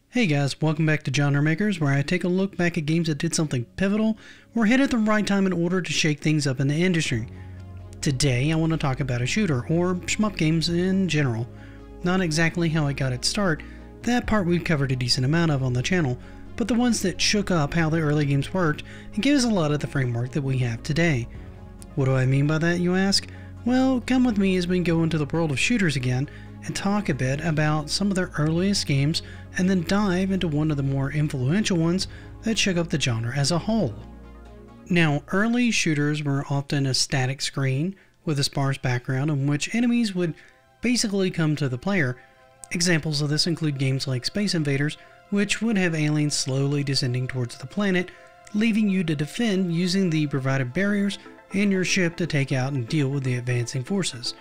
Hey guys, welcome back to Genre Makers, where I take a look back at games that did something pivotal or hit at the right time in order to shake things up in the industry. Today I want to talk about a shooter, or shmup games in general. Not exactly how it got its start, that part we've covered a decent amount of on the channel, but the ones that shook up how the early games worked and gave us a lot of the framework that we have today. What do I mean by that, you ask? Well, come with me as we go into the world of shooters again and talk a bit about some of their earliest games and then dive into one of the more influential ones that shook up the genre as a whole. Now, early shooters were often a static screen with a sparse background in which enemies would basically come to the player. Examples of this include games like Space Invaders, which would have aliens slowly descending towards the planet, leaving you to defend using the provided barriers and your ship to take out and deal with the advancing forces,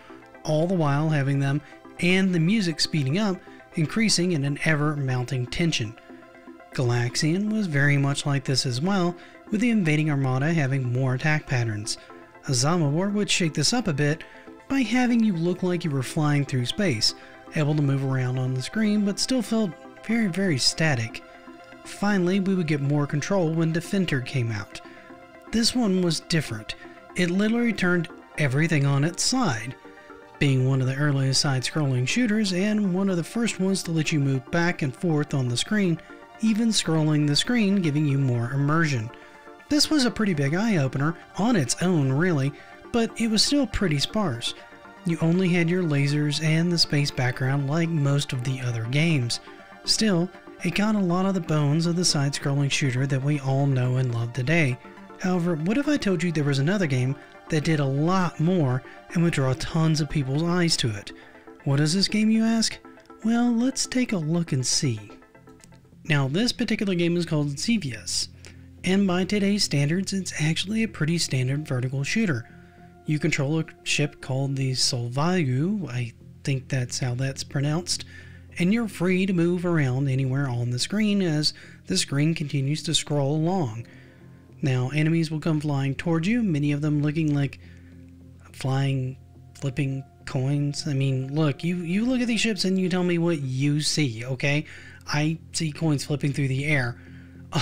all the while having them and the music speeding up, increasing in an ever-mounting tension. Galaxian was very much like this as well, with the invading armada having more attack patterns. Azamawar would shake this up a bit by having you look like you were flying through space, able to move around on the screen but still felt very static. Finally, we would get more control when Defender came out. This one was different. It literally turned everything on its side, being one of the earliest side-scrolling shooters and one of the first ones to let you move back and forth on the screen, even scrolling the screen, giving you more immersion. This was a pretty big eye-opener on its own really, but it was still pretty sparse. You only had your lasers and the space background like most of the other games. Still, it got a lot of the bones of the side-scrolling shooter that we all know and love today. However, what if I told you there was another game that did a lot more and would draw tons of people's eyes to it? What is this game, you ask? Well, let's take a look and see. Now, this particular game is called Xevious, and by today's standards, it's actually a pretty standard vertical shooter. You control a ship called the Solvayu, I think that's how that's pronounced, and you're free to move around anywhere on the screen as the screen continues to scroll along. Now, enemies will come flying towards you, many of them looking like flying, flipping coins. I mean, look, you look at these ships and you tell me what you see, okay? I see coins flipping through the air.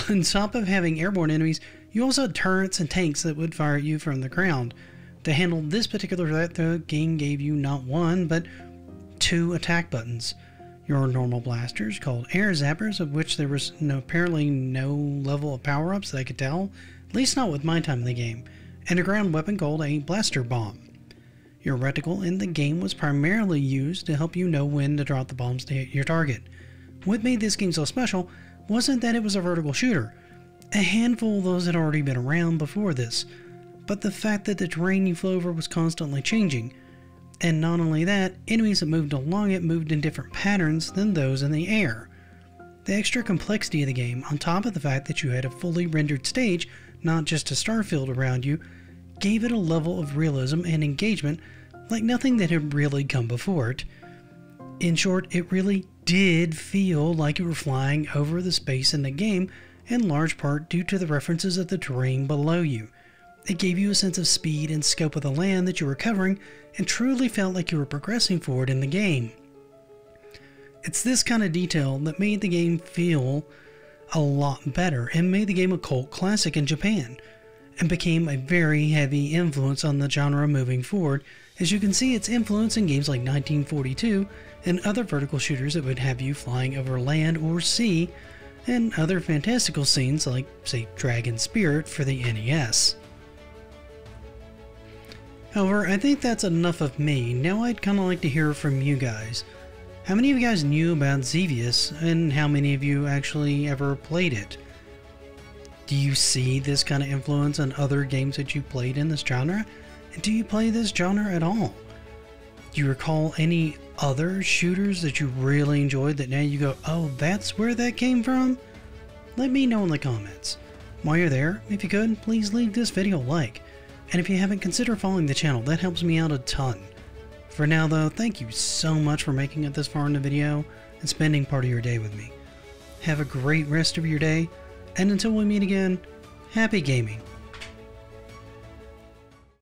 On top of having airborne enemies, you also had turrets and tanks that would fire at you from the ground. To handle this particular threat, the game gave you not one, but two attack buttons. Your normal blasters, called air zappers, of which there was apparently no level of power-ups that I could tell, at least not with my time in the game, and a ground weapon called a blaster bomb. Your reticle in the game was primarily used to help you know when to drop the bombs to hit your target. What made this game so special wasn't that it was a vertical shooter. A handful of those had already been around before this, but the fact that the terrain you flew over was constantly changing. And not only that, enemies that moved along it moved in different patterns than those in the air. The extra complexity of the game, on top of the fact that you had a fully rendered stage, not just a starfield around you, gave it a level of realism and engagement like nothing that had really come before it. In short, it really did feel like you were flying over the space in the game, in large part due to the references of the terrain below you. It gave you a sense of speed and scope of the land that you were covering and truly felt like you were progressing forward in the game. It's this kind of detail that made the game feel a lot better and made the game a cult classic in Japan, and became a very heavy influence on the genre moving forward, as you can see its influence in games like 1942 and other vertical shooters that would have you flying over land or sea, and other fantastical scenes like, say, Dragon Spirit for the NES. However, I think that's enough of me. Now I'd kind of like to hear from you guys. How many of you guys knew about Xevious, and how many of you actually ever played it? Do you see this kind of influence on other games that you played in this genre? And do you play this genre at all? Do you recall any other shooters that you really enjoyed that now you go, oh, that's where that came from? Let me know in the comments. While you're there, if you could, please leave this video a like. And if you haven't, consider following the channel. That helps me out a ton. For now though, thank you so much for making it this far in the video and spending part of your day with me. Have a great rest of your day, and until we meet again, happy gaming.